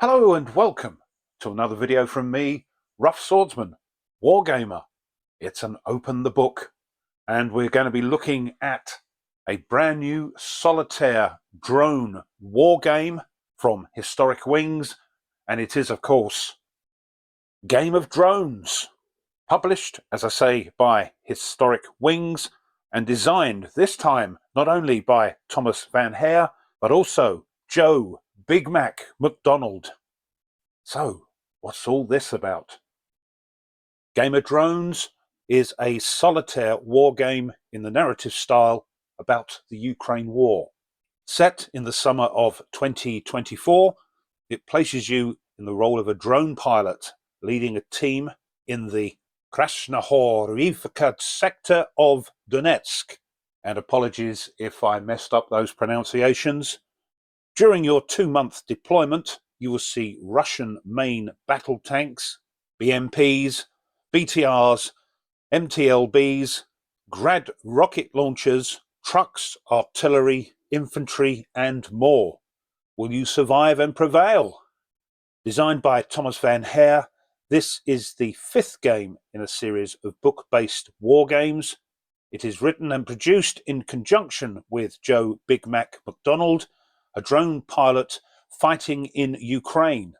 Hello and welcome to another video from me, Rough Swordsman, Wargamer. It's an open the book and we're going to be looking at a brand new Solitaire Drone War Game from Historic Wings, and it is of course Game of Drones, published, as I say, by Historic Wings and designed this time not only by Thomas van Hare but also Joe Big Mac McDonald. So, what's all this about? Game of Drones is a solitaire war game in the narrative style about the Ukraine war. Set in the summer of 2024, it places you in the role of a drone pilot leading a team in the Krasnohorivka sector of Donetsk. And apologies if I messed up those pronunciations. During your 2-month deployment, you will see Russian main battle tanks, BMPs, BTRs, MTLBs, Grad rocket launchers, trucks, artillery, infantry, and more. Will you survive and prevail? Designed by Thomas van Hare, this is the 5th game in a series of book-based war games. It is written and produced in conjunction with Joe Big Mac McDonald, a drone pilot fighting in Ukraine.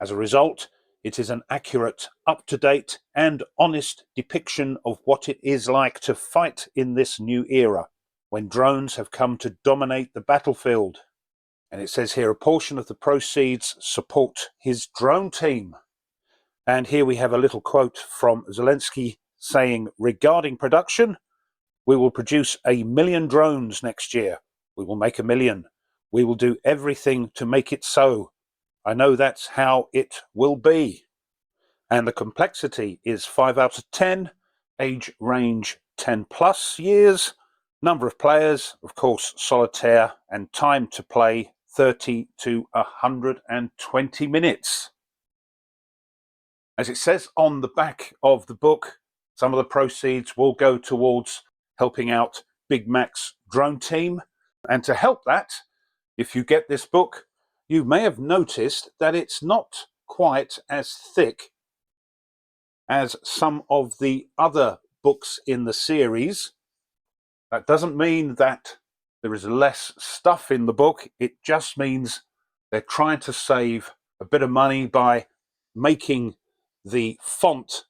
As a result, it is an accurate, up-to-date and honest depiction of what it is like to fight in this new era, when drones have come to dominate the battlefield. And it says here a portion of the proceeds support his drone team. And here we have a little quote from Zelensky saying, regarding production, we will produce 1 million drones next year. We will make 1 million. We will do everything to make it so. I know that's how it will be. And the complexity is 5 out of 10, age range 10 plus years, number of players, of course, solitaire, and time to play 30 to 120 minutes. As it says on the back of the book, some of the proceeds will go towards helping out Big Mac's drone team. And to help that, if you get this book, you may have noticed that it's not quite as thick as some of the other books in the series. That doesn't mean that there is less stuff in the book. It just means they're trying to save a bit of money by making the font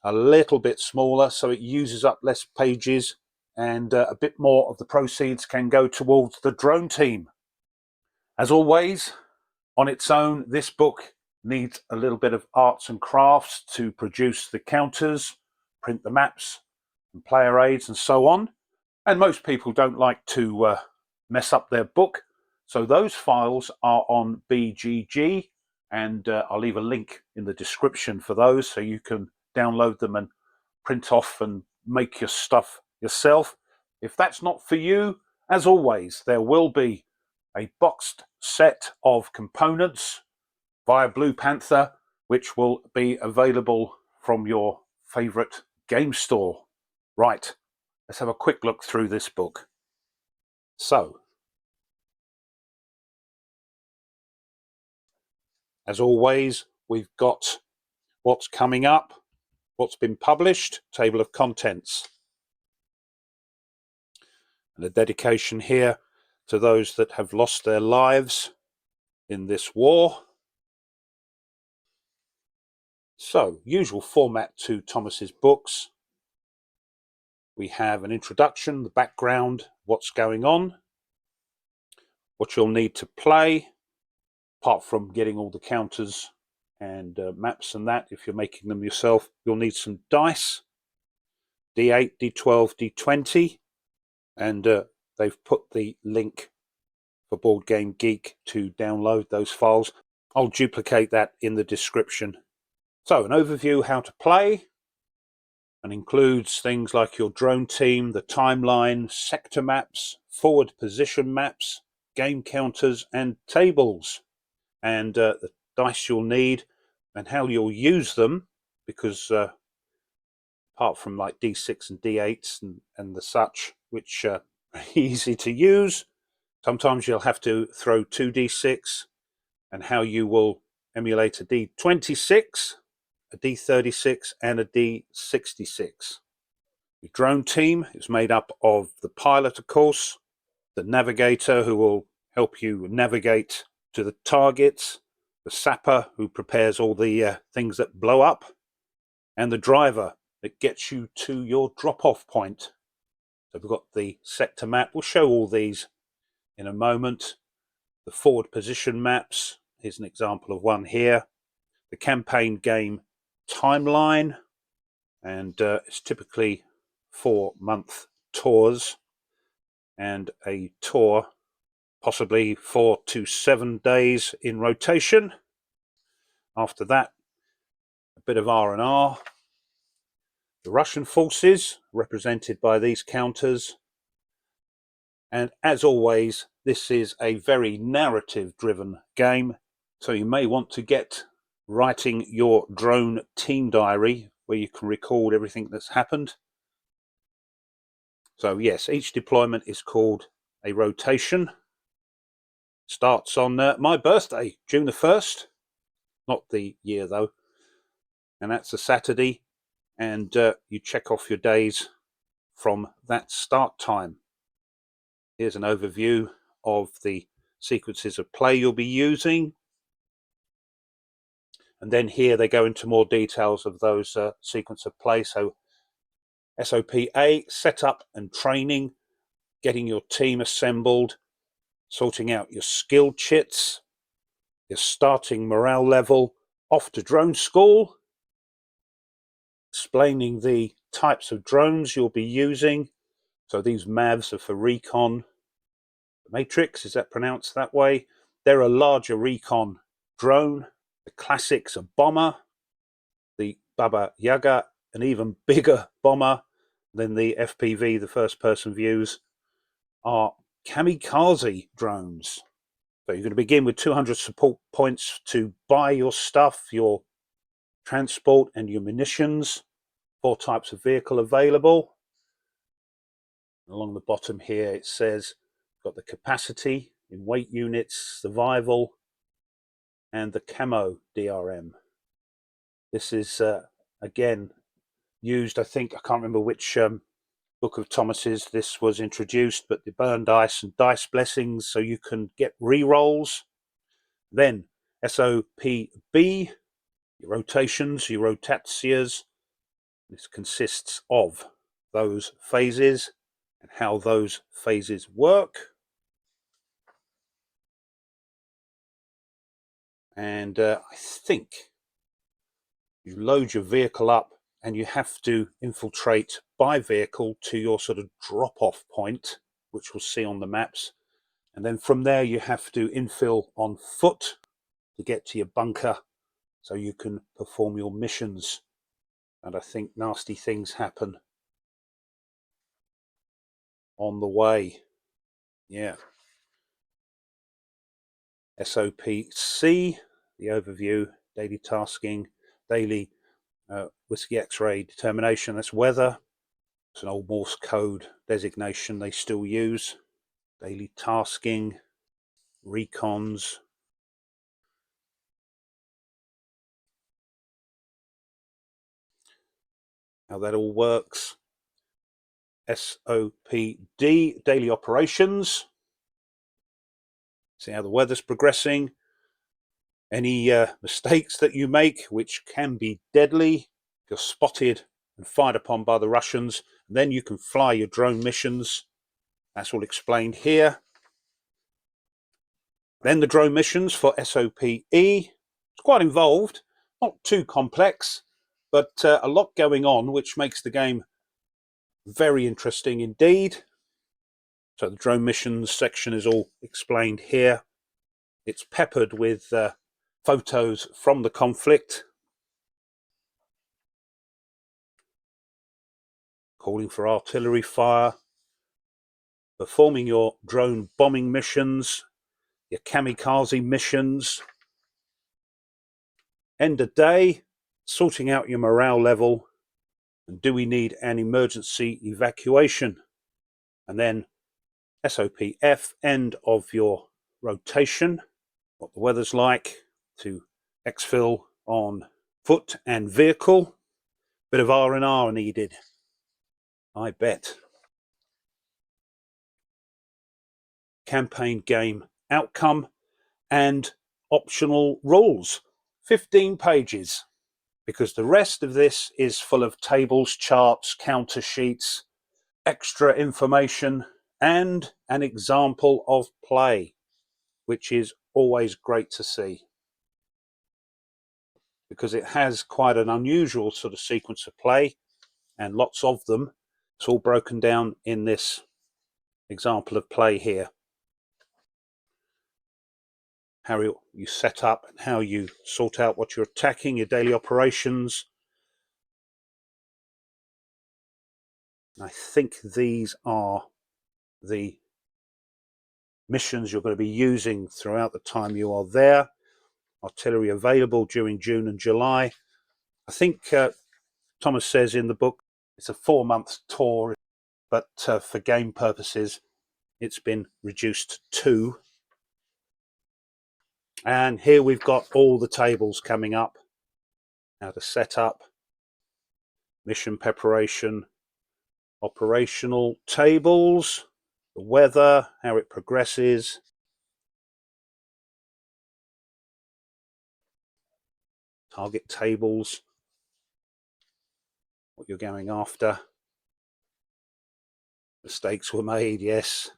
a little bit smaller so it uses up less pages, and a bit more of the proceeds can go towards the drone team. As always, on its own, this book needs a little bit of arts and crafts to produce the counters, print the maps and player aids and so on. And most people don't like to mess up their book. So those files are on BGG, and I'll leave a link in the description for those so you can download them and print off and make your stuff yourself. If that's not for you, as always, there will be a boxed set of components via Blue Panther, which will be available from your favorite game store. Right, let's have a quick look through this book. So, as always, we've got what's coming up, what's been published, table of contents, and a dedication here to those that have lost their lives in this war. So, usual format to Thomas's books. We have an introduction, the background, what's going on, what you'll need to play, apart from getting all the counters and maps and that. If you're making them yourself, you'll need some dice, D8, D12, D20, and they've put the link for Board Game Geek to download those files. I'll duplicate that in the description. So, an overview how to play, and includes things like your drone team, the timeline, sector maps, forward position maps, game counters and tables, and the dice you'll need and how you'll use them, because apart from like D6 and D8s and the such, which are easy to use, sometimes you'll have to throw 2 D6 and how you will emulate a D26, a D36 and a D66. The drone team is made up of the pilot, of course, the navigator who will help you navigate to the targets, the sapper who prepares all the things that blow up, and the driver that gets you to your drop-off point. So we've got the sector map. We'll show all these in a moment. The forward position maps. Here's an example of one here. The campaign game timeline, and it's typically 4-month tours, and a tour possibly 4 to 7 days in rotation. After that, a bit of R&R. The Russian forces, represented by these counters. And as always, this is a very narrative-driven game, so you may want to get writing your drone team diary where you can record everything that's happened. So yes, each deployment is called a rotation. Starts on my birthday, June the 1st. Not the year though. And that's a Saturday. And you check off your days from that start time. Here's an overview of the sequences of play you'll be using. And then here they go into more details of those sequence of play. So SOP-A, setup and training, getting your team assembled, sorting out your skill chits, your starting morale level, off to drone school, explaining the types of drones you'll be using. So these MAVs are for recon. Matrix, is that pronounced that way? They're a larger recon drone. The classics are bomber, the Baba Yaga, an even bigger bomber than the FPV, the first person views, are kamikaze drones. So you're going to begin with 200 support points to buy your stuff, your transport and your munitions. 4 types of vehicle available. Along the bottom here it says got the capacity in weight units, survival, and the camo DRM. This is again used, I think, I can't remember which book of Thomas's this was introduced, but the burn dice and dice blessings, so you can get re-rolls. Then SOP-B, your rotations, your rotatias. This consists of those phases and how those phases work. And I think you load your vehicle up and you have to infiltrate by vehicle to your sort of drop-off point, which we'll see on the maps. And then from there you have to infill on foot to get to your bunker so you can perform your missions. And I think nasty things happen on the way. Yeah. SOP-C, the overview, daily tasking, daily Whiskey X-ray determination, that's weather. It's an old Morse code designation they still use. Daily tasking, recons. How that all works. SOP-D, daily operations. See how the weather's progressing. Any mistakes that you make, which can be deadly, if you're spotted and fired upon by the Russians, then you can fly your drone missions. That's all explained here. Then the drone missions for SOP-E. It's quite involved, not too complex, but a lot going on, which makes the game very interesting indeed. So the drone missions section is all explained here. It's peppered with photos from the conflict, calling for artillery fire, performing your drone bombing missions, your kamikaze missions, end of day, sorting out your morale level, and do we need an emergency evacuation? And then SOP-F, end of your rotation. what the weather's like, to exfil on foot and vehicle. Bit of R&R needed, I bet. Campaign game outcome and optional rules. 15 pages, because the rest of this is full of tables, charts, counter sheets, extra information, and an example of play, which is always great to see, because it has quite an unusual sort of sequence of play and lots of them. It's all broken down in this example of play here. How you set up and how you sort out what you're attacking, your daily operations. I think these are the missions you're going to be using throughout the time you are there. Artillery available during June and July. I think Thomas says in the book it's a 4-month tour, but for game purposes it's been reduced to 2. And here we've got all the tables coming up, how to set up, mission preparation, operational tables, the weather, how it progresses, target tables, what you're going after. Mistakes were made, yes.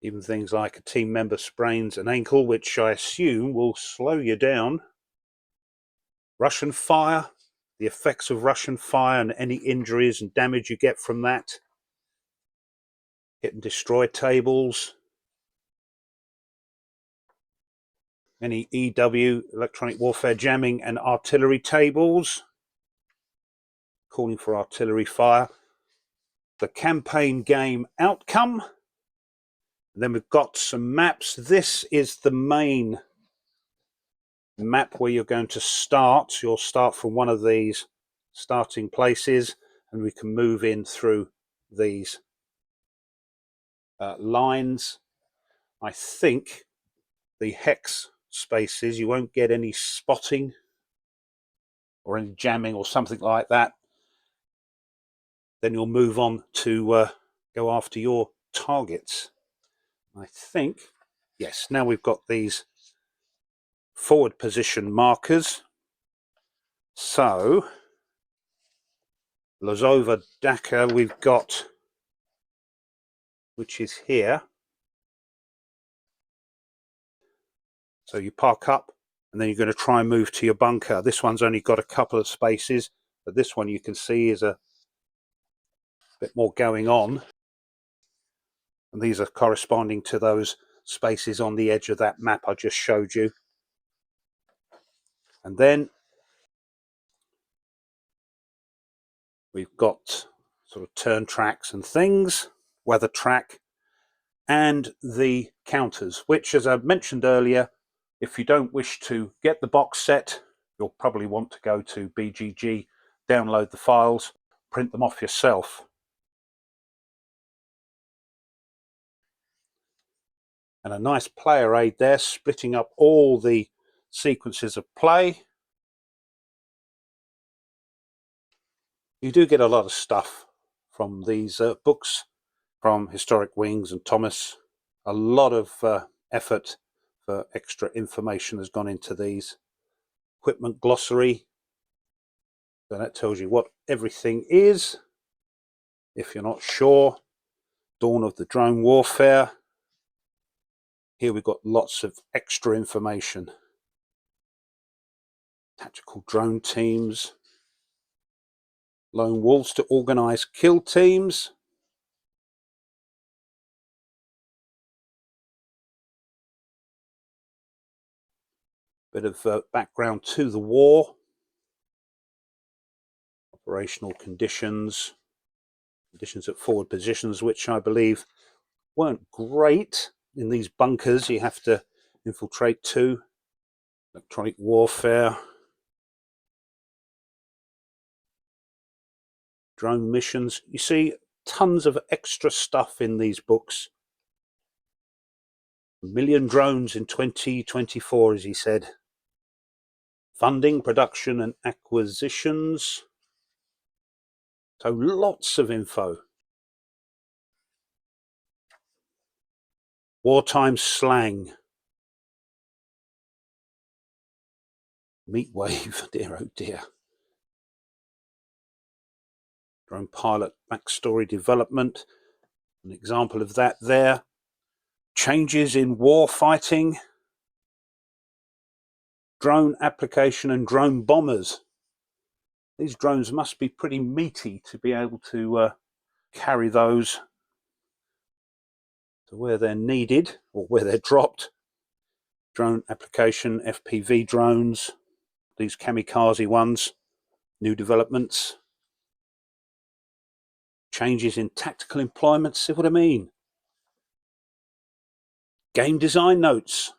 Even things like a team member sprains an ankle, which I assume will slow you down. Russian fire, the effects of Russian fire and any injuries and damage you get from that. Hit and destroy tables. Any EW, electronic warfare jamming, and artillery tables. Calling for artillery fire. The campaign game outcome. And then we've got some maps. This is the main map where you're going to start. You'll start from one of these starting places, and we can move in through these lines. I think the hex spaces, you won't get any spotting or any jamming or something like that. Then you'll move on to go after your targets. I think, yes, now we've got these forward position markers. So Lozova Daka we've got, which is here. So you park up and then you're going to try and move to your bunker. This one's only got a couple of spaces, but this one you can see is a bit more going on. And these are corresponding to those spaces on the edge of that map I just showed you. And then we've got sort of turn tracks and things, weather track, and the counters, which, as I mentioned earlier, if you don't wish to get the box set, you'll probably want to go to BGG, download the files, print them off yourself. And a nice player aid there, splitting up all the sequences of play. You do get a lot of stuff from these books, from Historic Wings and Thomas. A lot of effort for extra information has gone into these. Equipment glossary, so that tells you what everything is. If you're not sure, Dawn of the Drone Warfare. Here we've got lots of extra information. Tactical drone teams. Lone wolves to organize kill teams. Bit of background to the war. Operational conditions. Conditions at forward positions, which I believe weren't great. In these bunkers you have to infiltrate to. Electronic warfare. Drone missions. You see tons of extra stuff in these books. 1,000,000 drones in 2024, as he said. Funding, production and acquisitions. So lots of info. Wartime slang. Meat wave, dear oh dear. Drone pilot backstory development. An example of that there. Changes in war fighting. Drone application and drone bombers. These drones must be pretty meaty to be able to carry those to where they're needed or where they're dropped. Drone application, FPV drones, these kamikaze ones, new developments, changes in tactical employment, see what I mean? Game design notes,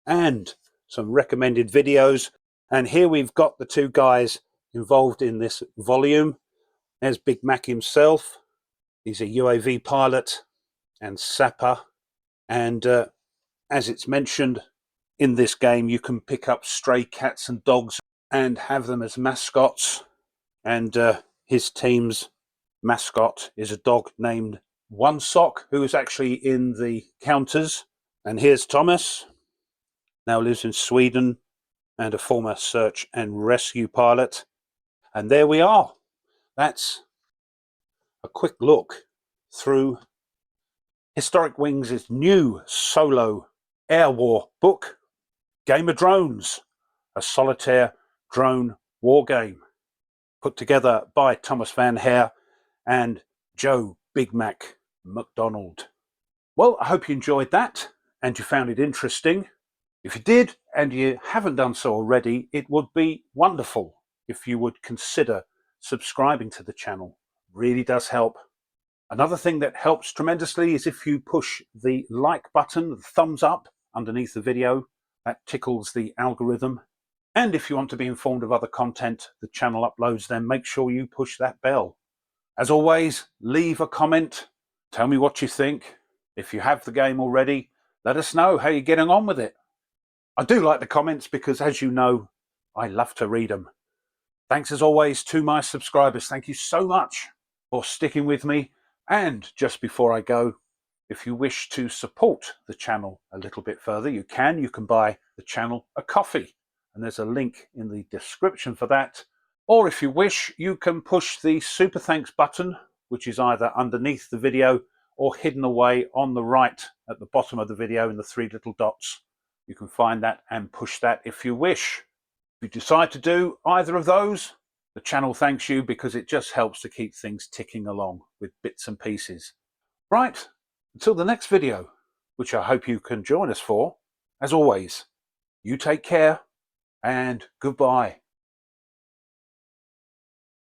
and some recommended videos. And here we've got the two guys involved in this volume. There's Big Mac himself. He's a UAV pilot and sapper. And as it's mentioned, in this game you can pick up stray cats and dogs and have them as mascots. And his team's mascot is a dog named One Sock, who is actually in the counters. And here's Thomas, now lives in Sweden and a former search and rescue pilot. And there we are. That's a quick look through Historic Wings' new solo air war book, Game of Drones, a solitaire drone war game, put together by Thomas Van Hare and Joe Big Mac McDonald. Well, I hope you enjoyed that and you found it interesting. If you did and you haven't done so already, it would be wonderful if you would consider subscribing to the channel. It really does help. Another thing that helps tremendously is if you push the like button, the thumbs up underneath the video. That tickles the algorithm. And if you want to be informed of other content the channel uploads, then make sure you push that bell. As always, leave a comment. Tell me what you think. If you have the game already, let us know how you're getting on with it. I do like the comments because, as you know, I love to read them. Thanks as always to my subscribers. Thank you so much for sticking with me. And just before I go, if you wish to support the channel a little bit further, you can. You can buy the channel a coffee. And there's a link in the description for that. Or if you wish, you can push the super thanks button, which is either underneath the video or hidden away on the right at the bottom of the video in the three little dots. You can find that and push that if you wish. If you decide to do either of those, the channel thanks you because it just helps to keep things ticking along with bits and pieces. Right, until the next video, which I hope you can join us for, as always, you take care and goodbye.